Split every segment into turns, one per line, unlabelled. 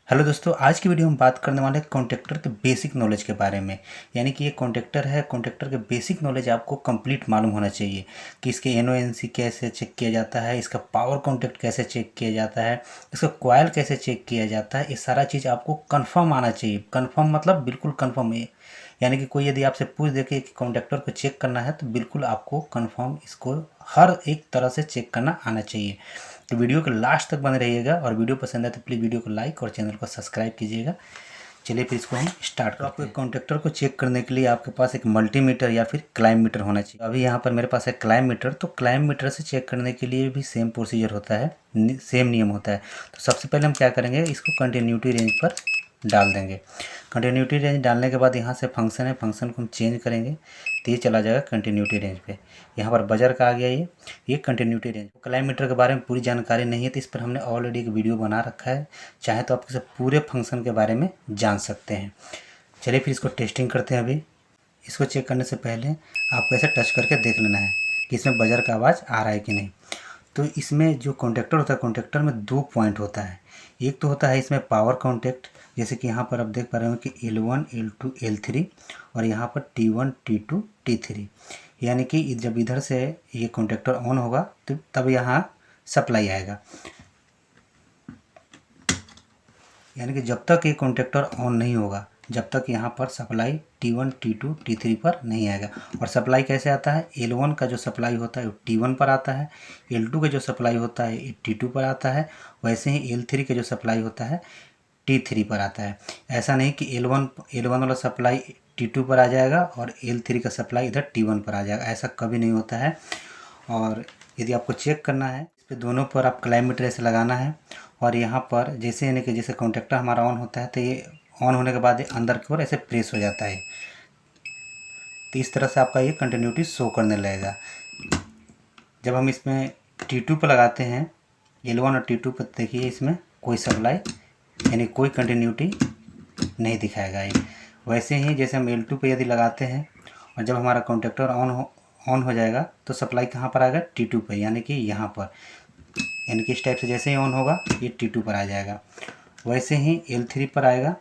Hello दोस्तों, आज की वीडियो हम बात करने वाले हैं कॉन्ट्रैक्टर के बेसिक नॉलेज के बारे में। यानी कि ये कॉन्ट्रैक्टर है, कॉन्ट्रैक्टर के बेसिक नॉलेज आपको कंप्लीट मालूम होना चाहिए कि इसके एनओएनसी कैसे चेक किया जाता है, इसका पावर कॉन्ट्रैक्ट कैसे चेक किया जाता है, इसका कॉइल कैसे चेक किया जाता है। ये सारा चीज़ आपको कन्फर्म आना चाहिए। कन्फर्म मतलब बिल्कुल कन्फर्म है। यानी कि कोई यदि आपसे पूछ दे कि कॉन्ट्रैक्टर को चेक करना है तो बिल्कुल आपको कन्फर्म इसको हर एक तरह से चेक करना आना चाहिए। तो वीडियो के लास्ट तक बने रहिएगा और वीडियो पसंद है तो प्लीज़ वीडियो को लाइक और चैनल को सब्सक्राइब कीजिएगा। चलिए फिर इसको हम स्टार्ट करते हैं। आपको कॉन्ट्रैक्टर को चेक करने के लिए आपके पास एक मल्टीमीटर या फिर क्लाइम मीटर होना चाहिए। अभी यहाँ पर मेरे पास है क्लाइम मीटर, तो क्लाइम मीटर से चेक करने के लिए भी सेम प्रोसीजर होता है, सेम नियम होता है। तो सबसे पहले हम क्या करेंगे, इसको कंटिन्यूटी रेंज पर डाल देंगे। कंटिन्यूटी रेंज डालने के बाद यहाँ से फंक्शन है, फंक्शन को हम चेंज करेंगे तो ये चला जाएगा कंटिन्यूटी रेंज पे। यहाँ पर बजर का आ गया ये कंटिन्यूटी रेंज। क्लाइम मीटर के बारे में पूरी जानकारी नहीं है तो इस पर हमने ऑलरेडी एक वीडियो बना रखा है, चाहे तो आप इसे पूरे फंक्शन के बारे में जान सकते हैं। चलिए फिर इसको टेस्टिंग करते हैं। अभी इसको चेक करने से पहले आपको ऐसे टच करके देख लेना है कि इसमें बजर का आवाज़ आ रहा है कि नहीं। तो इसमें जो कॉन्टैक्टर होता है, कॉन्टैक्टर में दो पॉइंट होता है। एक तो होता है इसमें पावर कॉन्टैक्ट, जैसे कि यहाँ पर आप देख पा रहे हो कि L1 L2 L3 और यहाँ पर T1 T2 T3। यानी कि जब इधर से ये कॉन्टैक्टर ऑन होगा तो तब यहाँ सप्लाई आएगा। यानी कि जब तक ये कॉन्टैक्टर ऑन नहीं होगा, जब तक यहाँ पर सप्लाई T1 T2 T3 पर नहीं आएगा। और सप्लाई कैसे आता है, L1 का जो सप्लाई होता है वो T1 पर आता है, L2 का जो सप्लाई होता है ये T2 पर आता है, वैसे ही L3 का जो सप्लाई होता है T3 पर आता है। ऐसा नहीं कि L1 वाला सप्लाई T2 पर आ जाएगा और L3 का सप्लाई इधर T1 पर आ जाएगा, ऐसा कभी नहीं होता है। और यदि आपको चेक करना है, इस पर दोनों पर आप क्लाइम मीटर ऐसे लगाना है और यहाँ पर जैसे यानी कि जैसे कॉन्टैक्टर हमारा ऑन होता है तो ये ऑन होने के बाद अंदर की ओर ऐसे प्रेस हो जाता है। तो इस तरह से आपका ये कंटिन्यूटी शो करने लगेगा। जब हम इसमें T2 पर लगाते हैं, L1 और T2 पर, देखिए इसमें कोई सप्लाई यानी कोई कंटिन्यूटी नहीं दिखाएगा ये। वैसे ही जैसे हम L2 पे यदि लगाते हैं और जब हमारा कॉन्टैक्टर ऑन हो जाएगा तो सप्लाई कहाँ पर आएगा, T2 पे, यानी कि यहाँ पर। यानी कि इस टाइप से जैसे ही ऑन होगा ये T2 पर आ जाएगा, वैसे ही L3 पर आएगा।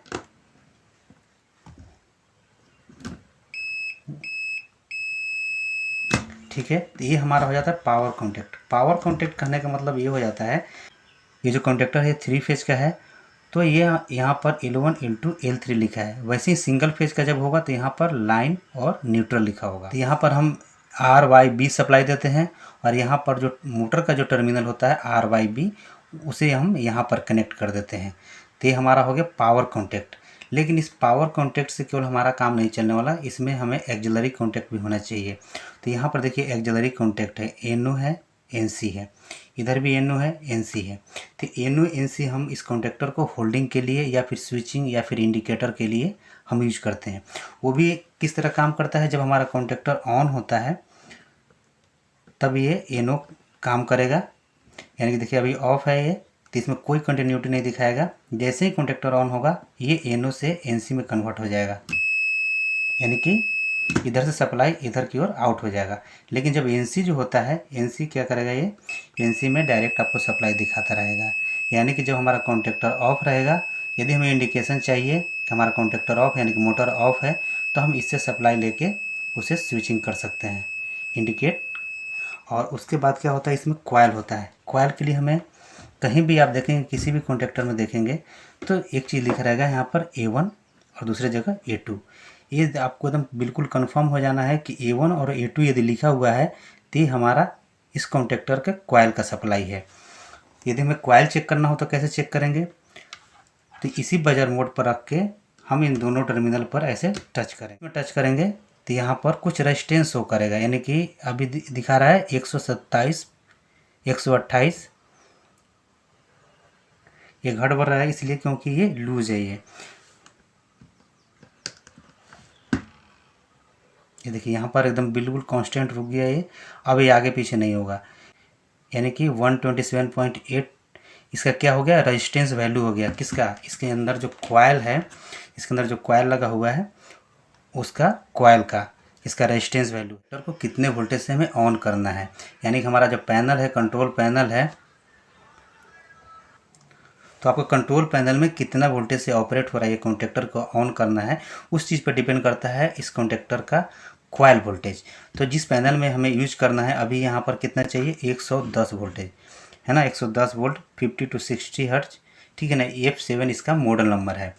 ठीक है, तो ये हमारा हो जाता है पावर कॉन्टैक्ट। पावर कॉन्टैक्ट करने का मतलब ये हो जाता है, ये जो कॉन्टैक्टर है 3 फेज का है तो ये यहाँ पर L1 L2 L3 लिखा है। वैसे ही सिंगल फेज का जब होगा तो यहाँ पर लाइन और न्यूट्रल लिखा होगा। तो यहाँ पर हम RYB सप्लाई देते हैं और यहाँ पर जो मोटर का जो टर्मिनल होता है RYB, उसे हम यहाँ पर कनेक्ट कर देते हैं। तो ये हमारा हो गया पावर कॉन्टैक्ट। लेकिन इस पावर कॉन्टैक्ट से केवल हमारा काम नहीं चलने वाला, इसमें हमें एक्सिलरी कॉन्टैक्ट भी होना चाहिए। तो यहाँ पर देखिए एक्सिलरी कॉन्टैक्ट है, NO है, NC है, इधर भी NO है, NC है। तो NO NC हम इस कॉन्टैक्टर को होल्डिंग के लिए या फिर स्विचिंग या फिर इंडिकेटर के लिए हम यूज करते हैं। वो भी किस तरह काम करता है, जब हमारा कॉन्टैक्टर ऑन होता है तब ये NO काम करेगा। यानी कि देखिए अभी ऑफ है ये, तो इसमें कोई कंटिन्यूटी नहीं दिखाएगा। जैसे ही कॉन्टैक्टर ऑन होगा ये NO से NC में कन्वर्ट हो जाएगा, यानी कि इधर से सप्लाई इधर की ओर आउट हो जाएगा। लेकिन जब NC जो होता है, NC क्या करेगा, ये NC में डायरेक्ट आपको सप्लाई दिखाता रहेगा। यानी कि जब हमारा कॉन्टैक्टर ऑफ रहेगा, यदि हमें इंडिकेशन चाहिए कि हमारा कॉन्टैक्टर ऑफ यानी कि मोटर ऑफ है, तो हम इससे सप्लाई लेके उसे स्विचिंग कर सकते हैं, इंडिकेट। और उसके बाद क्या होता है, इसमें कॉइल होता है। कॉइल के लिए हमें कहीं भी आप देखेंगे, किसी भी कॉन्टैक्टर में देखेंगे तो एक चीज़ लिखा रहेगा यहाँ पर A1 और दूसरी जगह A2। ये आपको एकदम बिल्कुल कंफर्म हो जाना है कि A1 और A2 यदि लिखा हुआ है तो ये हमारा इस कॉन्टैक्टर के कॉइल का सप्लाई है। यदि हमें कॉइल चेक करना हो तो कैसे चेक करेंगे, तो इसी बजर मोड पर रख के हम इन दोनों टर्मिनल पर ऐसे टच करेंगे। टच करेंगे तो यहाँ पर कुछ रेजिस्टेंस शो करेगा, यानी कि अभी दिखा रहा है 127 128। ये घट बढ़ रहा है इसलिए क्योंकि ये लूज है। ये देखिए यहाँ पर एकदम बिल्कुल कांस्टेंट रुक गया ये, अब ये आगे पीछे नहीं होगा। यानी कि 127.8 इसका क्या हो गया, रेजिस्टेंस वैल्यू हो गया। किसका, इसके अंदर जो कॉइल है, इसके अंदर जो कॉइल लगा हुआ है उसका, कॉइल का इसका रेजिस्टेंस वैल्यू। मोटर को कितने वोल्टेज से हमें ऑन करना है, यानी कि हमारा जो पैनल है, कंट्रोल पैनल है, तो आपको कंट्रोल पैनल में कितना वोल्टेज से ऑपरेट हो रहा है ये कॉन्टैक्टर को ऑन करना है, उस चीज़ पर डिपेंड करता है इस कॉन्टैक्टर का कॉइल वोल्टेज। तो जिस पैनल में हमें यूज करना है अभी यहाँ पर कितना चाहिए, 110 वोल्टेज है ना, 110 वोल्ट 50 to 60 हर्ट्ज, ठीक है ना। F7 इसका मॉडल नंबर है।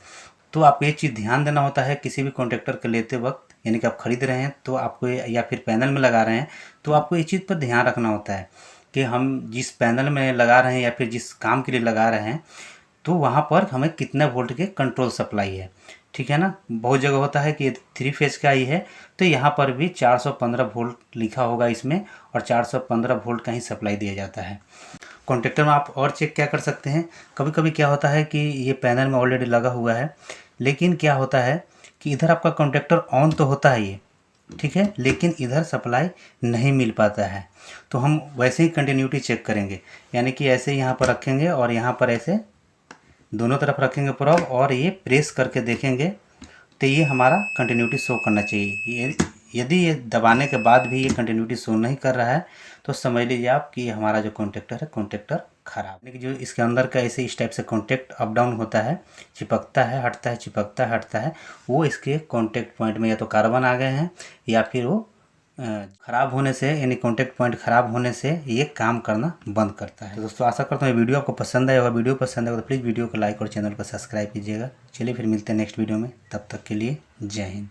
तो आपको ये चीज़ ध्यान देना होता है किसी भी कॉन्टैक्टर को लेते वक्त, यानी कि आप खरीद रहे हैं तो आपको या फिर पैनल में लगा रहे हैं तो आपको ये चीज़ पर ध्यान रखना होता है कि हम जिस पैनल में लगा रहे हैं या फिर जिस काम के लिए लगा रहे हैं तो वहाँ पर हमें कितना वोल्ट के कंट्रोल सप्लाई है, ठीक है ना। बहुत जगह होता है कि 3 फेज का ही है तो यहाँ पर भी 415 वोल्ट लिखा होगा इसमें और 415 वोल्ट का ही सप्लाई दिया जाता है। कॉन्टैक्टर में आप और चेक क्या कर सकते हैं, कभी कभी क्या होता है कि ये पैनल में ऑलरेडी लगा हुआ है लेकिन क्या होता है कि इधर आपका कॉन्टैक्टर ऑन तो होता है ये, ठीक है, लेकिन इधर सप्लाई नहीं मिल पाता है। तो हम वैसे ही कंटिन्यूटी चेक करेंगे, यानी कि ऐसे यहाँ पर रखेंगे और यहाँ पर ऐसे दोनों तरफ रखेंगे प्रोब और ये प्रेस करके देखेंगे तो ये हमारा कंटिन्यूटी शो करना चाहिए। यदि ये दबाने के बाद भी ये कंटिन्यूटी शो नहीं कर रहा है तो समझ लीजिए आप कि हमारा जो कॉन्टैक्टर है कॉन्टैक्टर ख़राब। लेकिन जो इसके अंदर का ऐसे इस टाइप से कॉन्टैक्ट अप डाउन होता है, चिपकता है हटता है, चिपकता है हटता है, वो इसके कॉन्टैक्ट पॉइंट में या तो कार्बन आ गए हैं या फिर वो ख़राब होने से, यानी कॉन्टैक्ट पॉइंट ख़राब होने से ये काम करना बंद करता है। तो दोस्तों आशा करता हूँ ये वीडियो आपको पसंद आएगा। वीडियो पसंद आएगा तो प्लीज़ वीडियो को लाइक और चैनल को सब्सक्राइब कीजिएगा। चलिए फिर मिलते हैं नेक्स्ट वीडियो में, तब तक के लिए जय हिंद।